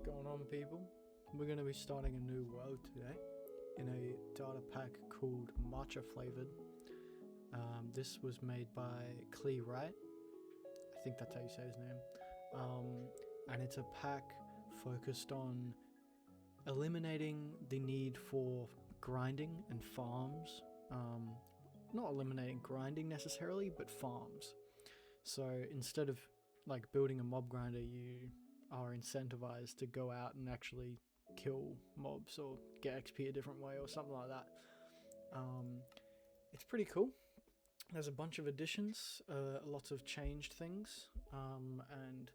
Going on, people? We're going to be starting a new world today in a data pack called matcha flavored. This was made by Clee Wright. I think that's how you say his name. And it's a pack focused on eliminating the need for grinding and farms. Not eliminating grinding necessarily, but farms. So instead of like building a mob grinder, you are incentivized to go out and actually kill mobs or get XP a different way or something like that. It's pretty cool. There's a bunch of additions, lots of changed things, and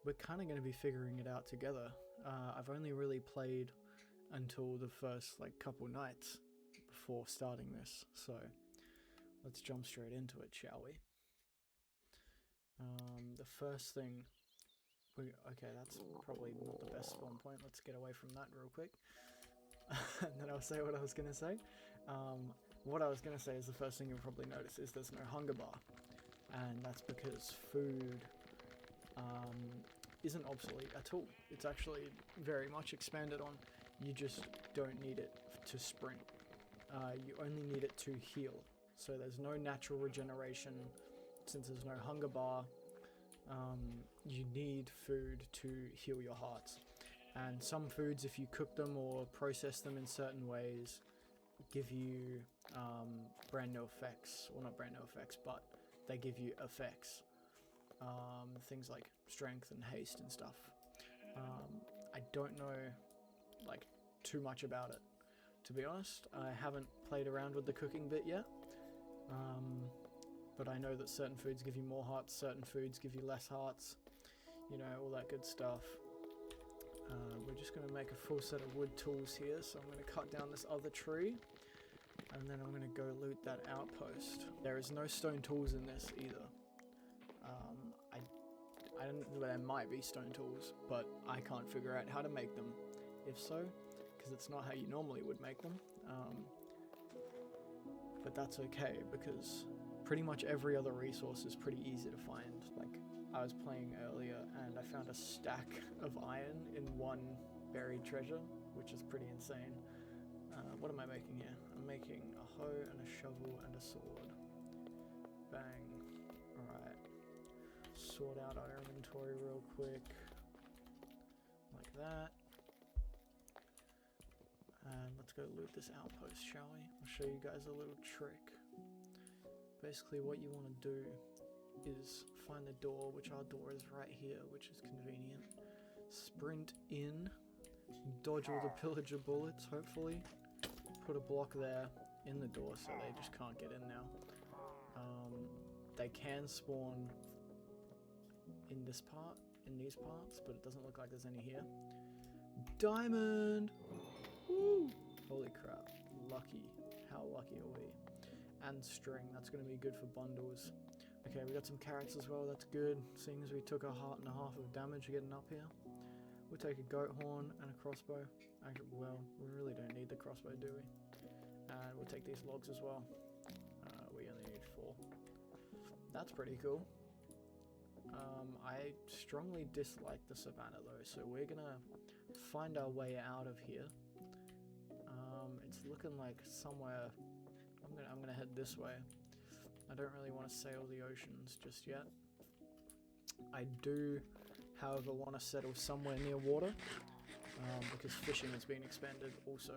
we're kind of going to be figuring it out together. I've only really played until the first couple nights before starting this, so let's jump straight into it, shall we? The first thing, okay, that's probably not the best spawn point. Let's get away from that real quick. And then I'll say what I was going to say. What I was going to say is the first thing you'll probably notice is there's no hunger bar. And that's because food isn't obsolete at all. It's actually very much expanded on. You just don't need it to sprint. You only need it to heal. So there's no natural regeneration. Since there's no hunger bar, you need food to heal your hearts. And some foods, if you cook them or process them in certain ways, give you brand new effects. Well, not brand new effects, but they give you effects. Things like strength and haste and stuff. I don't know too much about it, to be honest. I haven't played around with the cooking bit yet. But I know that certain foods give you more hearts, certain foods give you less hearts, you know, all that good stuff. We're just going to make a full set of wood tools here, so I'm going to cut down this other tree, and then I'm going to go loot that outpost. There is no stone tools in this either. I don't, there might be stone tools, but I can't figure out how to make them, if so, because it's not how you normally would make them. But that's okay, because pretty much every other resource is pretty easy to find. I was playing earlier and I found a stack of iron in one buried treasure, which is pretty insane. What am I making here? I'm making a hoe and a shovel and a sword. Bang. Alright. Sort out our inventory real quick. Like that. And let's go loot this outpost, shall we? I'll show you guys a little trick. Basically what you want to do is find the door, which our door is right here, which is convenient. Sprint in, dodge all the pillager bullets, hopefully. Put a block there in the door so they just can't get in now. They can spawn in this part, in these parts, but it doesn't look like there's any here. Diamond! Woo! Holy crap. Lucky. How lucky are we? And string, that's going to be good for bundles. Okay, we got some carrots as well, that's good, seeing as we took a heart and a half of damage getting up here. We'll take a goat horn and a crossbow. Actually, well, we really don't need the crossbow, do we? And we'll take these logs as well. We only need 4. That's pretty cool. I strongly dislike the savannah though, so we're gonna find our way out of here. It's looking like somewhere. I'm gonna head this way. I don't really want to sail the oceans just yet. I do, however, want to settle somewhere near water, because fishing has been expanded also,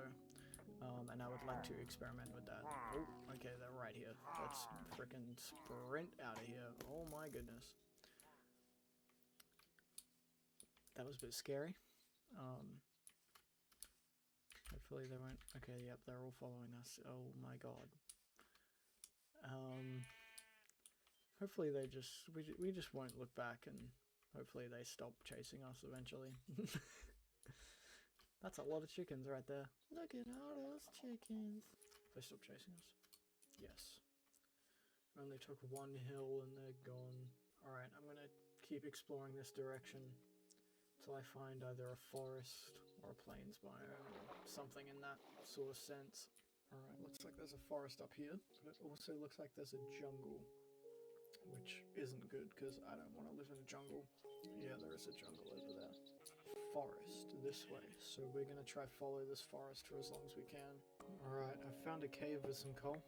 and I would like to experiment with that. Oh, okay, they're right here. Let's frickin' sprint out of here. Oh my goodness. That was a bit scary. Hopefully they won't. Okay, yep, they're all following us. Oh my god. Hopefully they just, we just won't look back, and hopefully they stop chasing us eventually. That's a lot of chickens right there. Look at all those chickens. They stop chasing us. Yes. Only took one hill and they're gone. Alright, I'm gonna keep exploring this direction till I find either a forest or a plains biome or something in that sort of sense. Alright, looks like there's a forest up here, but it also looks like there's a jungle, which isn't good because I don't want to live in a jungle. Yeah, there is a jungle over there. forest this way, so we're gonna try follow this forest for as long as we can. Alright, I found a cave with some coal,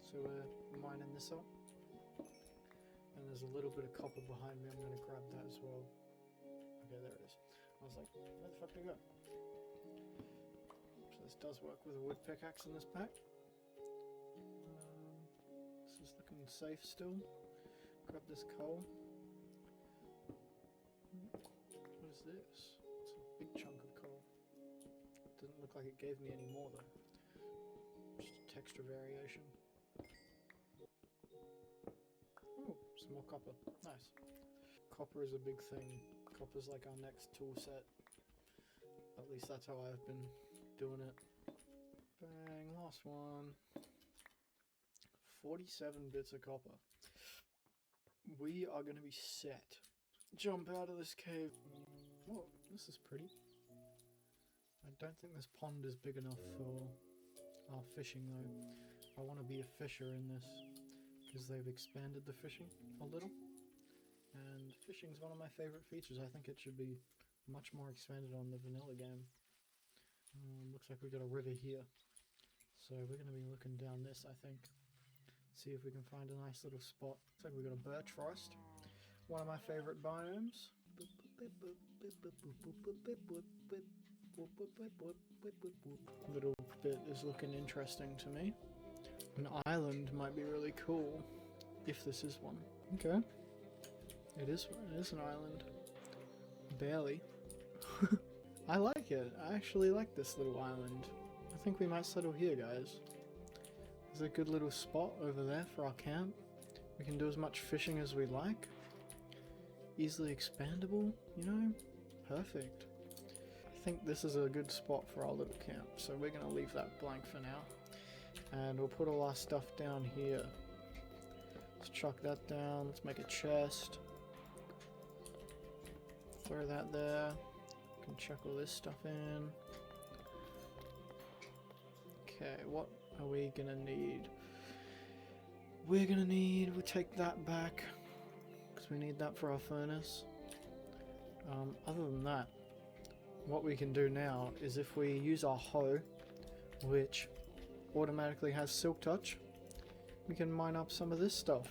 so we're mining this up. And there's a little bit of copper behind me, I'm gonna grab that as well. Okay, there it is. I was like, where the fuck did it go? So this does work with a wood pickaxe in this pack. This is looking safe still. Grab this coal. What is this? It's a big chunk of coal. Didn't look like it gave me any more though. Just a texture variation. Oh, some more copper. Nice. Copper is a big thing. Copper's like our next tool set. At least that's how I've been doing it. Bang, last one. 47 bits of copper. We are going to be set. Jump out of this cave. Oh, this is pretty. I don't think this pond is big enough for our fishing though. I want to be a fisher in this because they've expanded the fishing a little. And fishing is one of my favorite features. I think it should be much more expanded on the vanilla game. Looks like we got a river here. So we're going to be looking down this, I think. See if we can find a nice little spot. Looks like we got a birch forest. One of my favorite biomes. Little bit is looking interesting to me. An island might be really cool if this is one. Okay. It is an island. Barely. I like it. I actually like this little island. I think we might settle here, guys. There's a good little spot over there for our camp. We can do as much fishing as we like. Easily expandable, you know? Perfect. I think this is a good spot for our little camp, so we're going to leave that blank for now. And we'll put all our stuff down here. Let's chuck that down. Let's make a chest. Throw that there. We can chuck all this stuff in. Okay, what are we gonna need? We'll take that back because we need that for our furnace. Other than that, what we can do now is if we use our hoe, which automatically has silk touch, we can mine up some of this stuff,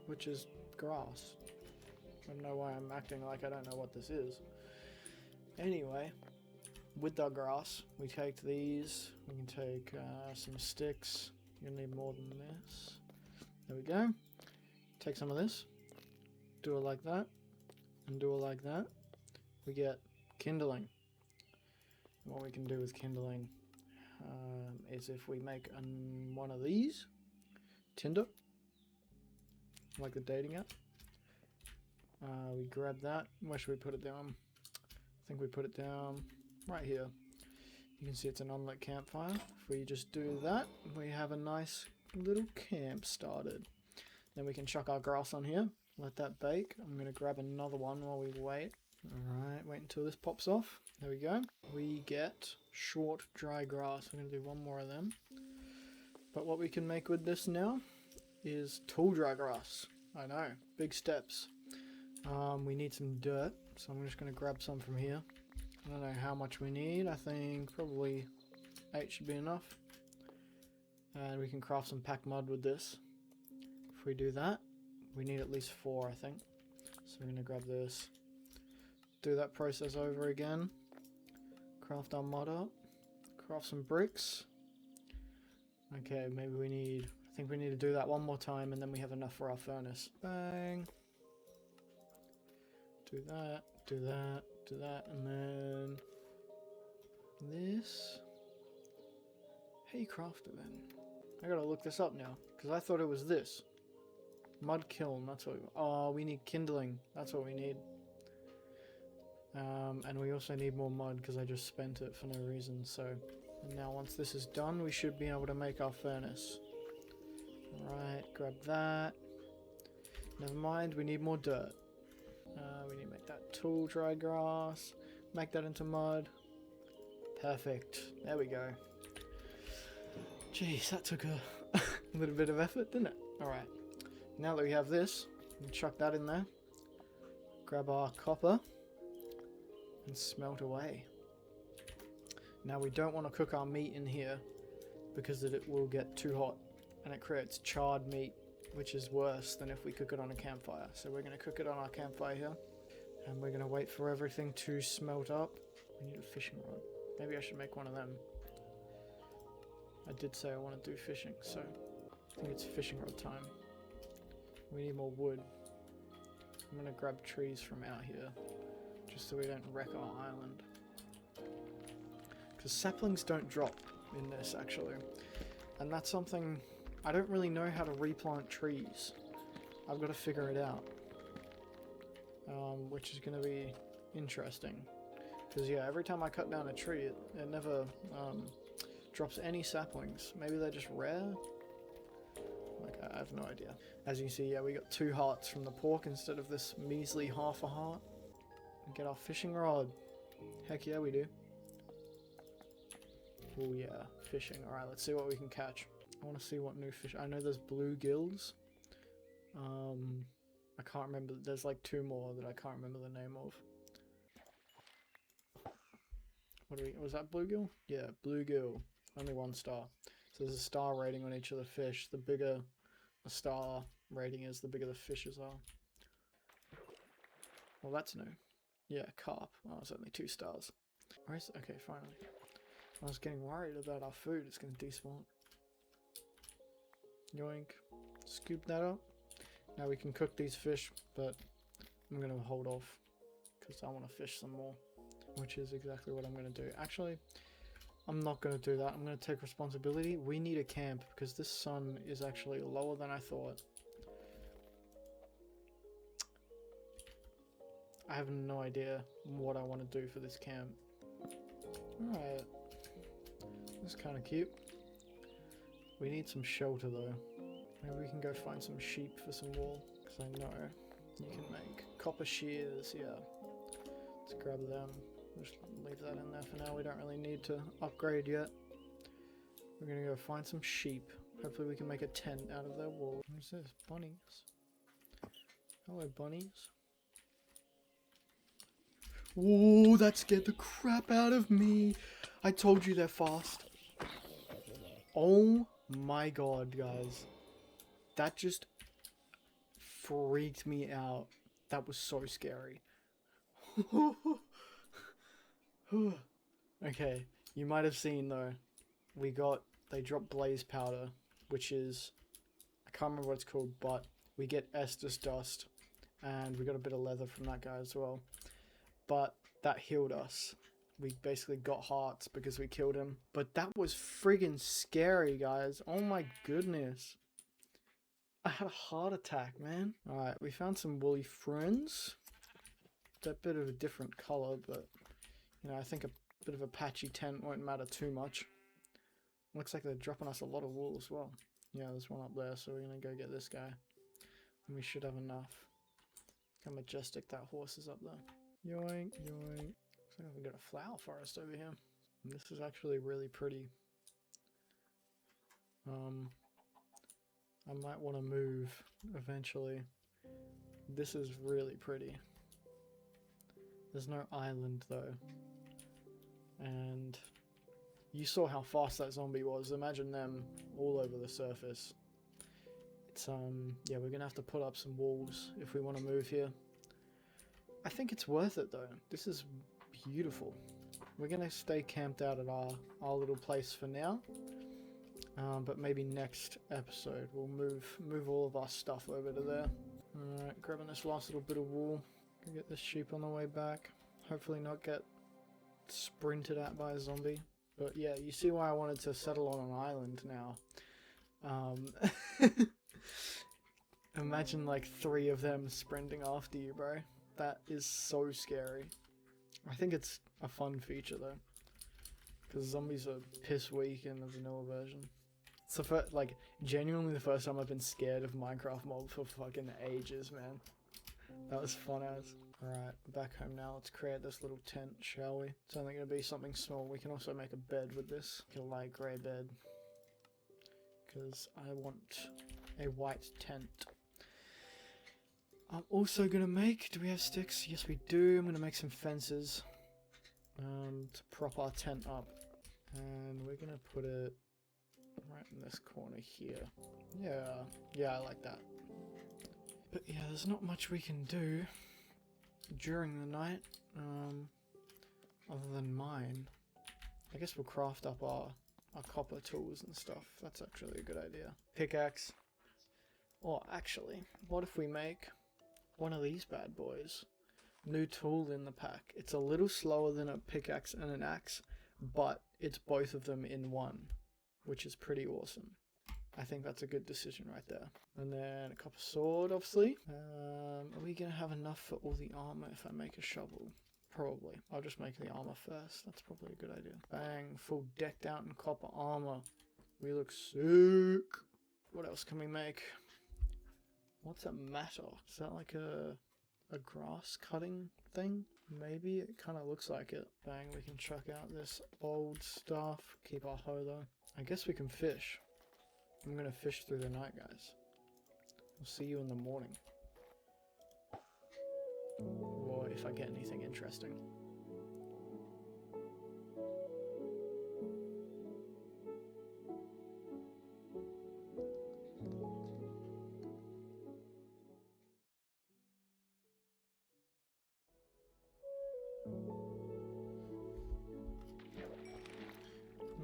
which is grass. I don't know why I'm acting like I don't know what this is. Anyway, with our grass, we take these. We can take some sticks. You'll need more than this. There we go. Take some of this. Do it like that. And do it like that. We get kindling. What we can do with kindling is if we make one of these, Tinder, like the dating app. We grab that. Where should we put it down? I think we put it down right here. You can see it's an unlit campfire. If we just do that, we have a nice little camp started. Then we can chuck our grass on here. Let that bake. I'm going to grab another one while we wait. Alright, wait until this pops off. There we go. We get short, dry grass. We're going to do one more of them. But what we can make with this now is tall, dry grass. I know, big steps. We need some dirt, so I'm just going to grab some from here. I don't know how much we need. I think probably 8 should be enough. And we can craft some pack mud with this. If we do that, we need at least 4, I think. So we're going to grab this. Do that process over again. Craft our mud up. Craft some bricks. Okay, maybe I think we need to do that one more time and then we have enough for our furnace. Bang. Do that, do that, do that, and then this. How you craft it then? I gotta look this up now, because I thought it was this. Mud kiln, that's what we need kindling, that's what we need. And we also need more mud, because I just spent it for no reason, so. And now once this is done, we should be able to make our furnace. Alright, grab that. Never mind, we need more dirt. We need to make that tall, dry grass. Make that into mud. Perfect. There we go. Jeez, that took a little bit of effort, didn't it? Alright. Now that we have this, we chuck that in there. Grab our copper. and smelt away. Now we don't want to cook our meat in here because it will get too hot and it creates charred meat, which is worse than if we cook it on a campfire. So we're going to cook it on our campfire here, and we're going to wait for everything to smelt up. We need a fishing rod. Maybe I should make one of them. I did say I want to do fishing, so I think it's fishing rod time. We need more wood. I'm going to grab trees from out here just so we don't wreck our island. Because saplings don't drop in this, actually. And that's something... I don't really know how to replant trees. I've got to figure it out. Which is going to be interesting. Because, yeah, every time I cut down a tree, it never drops any saplings. Maybe they're just rare? Like, I have no idea. As you can see, yeah, we got 2 hearts from the pork instead of this measly half a heart. And get our fishing rod. Heck yeah, we do. Oh yeah, fishing. Alright, let's see what we can catch. I want to see what new fish... I know there's bluegills. I can't remember. There's like 2 more that I can't remember the name of. What do we... Was that bluegill? Yeah, bluegill. Only 1 star. So there's a star rating on each of the fish. The bigger a star rating is, the bigger the fishes are. Well, that's new. Yeah, carp. Oh, it's only 2 stars. Where's... Okay, finally. I was getting worried about our food. It's going to despawn. Yoink. Scoop that up. Now we can cook these fish, but I'm going to hold off because I want to fish some more, which is exactly what I'm going to do. Actually, I'm not going to do that. I'm going to take responsibility. We need a camp because this sun is actually lower than I thought. I have no idea what I want to do for this camp. Alright. That's kind of cute. We need some shelter though. Maybe we can go find some sheep for some wool. Because I know you can make copper shears, yeah. Let's grab them. Just leave that in there for now. We don't really need to upgrade yet. We're going to go find some sheep. Hopefully we can make a tent out of their wool. What's this? Bunnies. Hello, bunnies. Ooh, that scared the crap out of me. I told you they're fast. Oh my god, guys. That just freaked me out. That was so scary. Okay, you might have seen though. They dropped blaze powder, which is, I can't remember what it's called, but we get Estus dust. And we got a bit of leather from that guy as well. But that healed us. We basically got hearts because we killed him. But that was friggin' scary, guys. Oh my goodness. I had a heart attack, man. Alright, we found some woolly friends. That bit of a different color, but, you know, I think a bit of a patchy tent won't matter too much. Looks like they're dropping us a lot of wool as well. Yeah, there's one up there, so we're gonna go get this guy. And we should have enough. Look how majestic that horse is up there. Yoink, yoink. Looks like we've got a flower forest over here. And this is actually really pretty. I might want to move eventually. This is really pretty. There's no island though. And you saw how fast that zombie was. Imagine them all over the surface. It's yeah, we're gonna have to put up some walls if we want to move here. I think it's worth it though. This is beautiful. We're gonna stay camped out at our little place for now. But maybe next episode we'll move all of our stuff over to there. Alright, grabbing this last little bit of wool. Go get this sheep on the way back. Hopefully not get sprinted at by a zombie. But yeah, you see why I wanted to settle on an island now. Imagine like 3 of them sprinting after you, bro. That is so scary. I think it's a fun feature though, because zombies are piss weak in the vanilla version. It's the first, like, genuinely the first time I've been scared of Minecraft mob for fucking ages, man. That was fun as. Alright, we're back home now. Let's create this little tent, shall we? It's only going to be something small. We can also make a bed with this. Like a light grey bed. Because I want a white tent. I'm also going to make... Do we have sticks? Yes, we do. I'm going to make some fences. to prop our tent up. And we're gonna put it right in this corner here. Yeah, I like that. But yeah, there's not much we can do during the night, other than mine. I guess we'll craft up our copper tools and stuff. That's actually a good idea. Pickaxe. Or actually, what if we make one of these bad boys? New tool in the pack. It's a little slower than a pickaxe and an axe, but it's both of them in one, which is pretty awesome. I think that's a good decision right there. And then a copper sword, obviously. Are we gonna have enough for all the armor if I make a shovel? Probably. I'll just make the armor first. That's probably a good idea. Bang, full decked out in copper armor. We look sick. What else can we make? What's a mattock? Is that like a grass cutting thing? Maybe. It kind of looks like it. Bang, we can chuck out this old stuff. Keep our hoe though. I guess we can fish. I'm gonna fish through the night, guys. We'll see you in the morning. Or if I get anything interesting.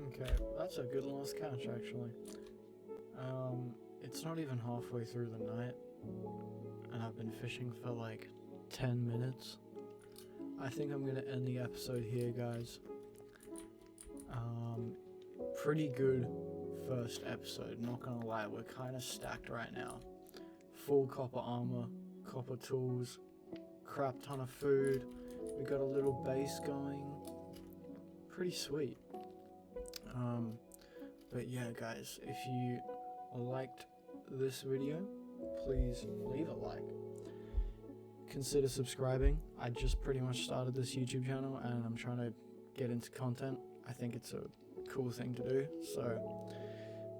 Okay, that's a good lost catch actually. It's not even halfway through the night, and I've been fishing for like 10 minutes. I think I'm gonna end the episode here, guys. Pretty good first episode, not gonna lie. We're kind of stacked right now. Full copper armor, copper tools, crap ton of food. We got a little base going. Pretty sweet. But yeah, guys, if you liked this video, please leave a like. Consider subscribing. I just pretty much started this YouTube channel and I'm trying to get into content. I think it's a cool thing to do, so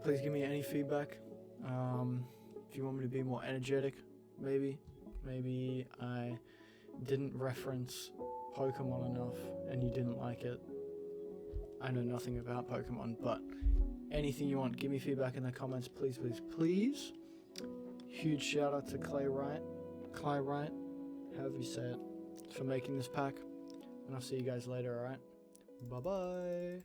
please give me any feedback. If you want me to be more energetic, maybe I didn't reference Pokemon enough and you didn't like it. I know nothing about Pokemon, but anything you want, give me feedback in the comments, please. Huge shout out to Clay Wright, however you say it, for making this pack. And I'll see you guys later, alright? Bye bye.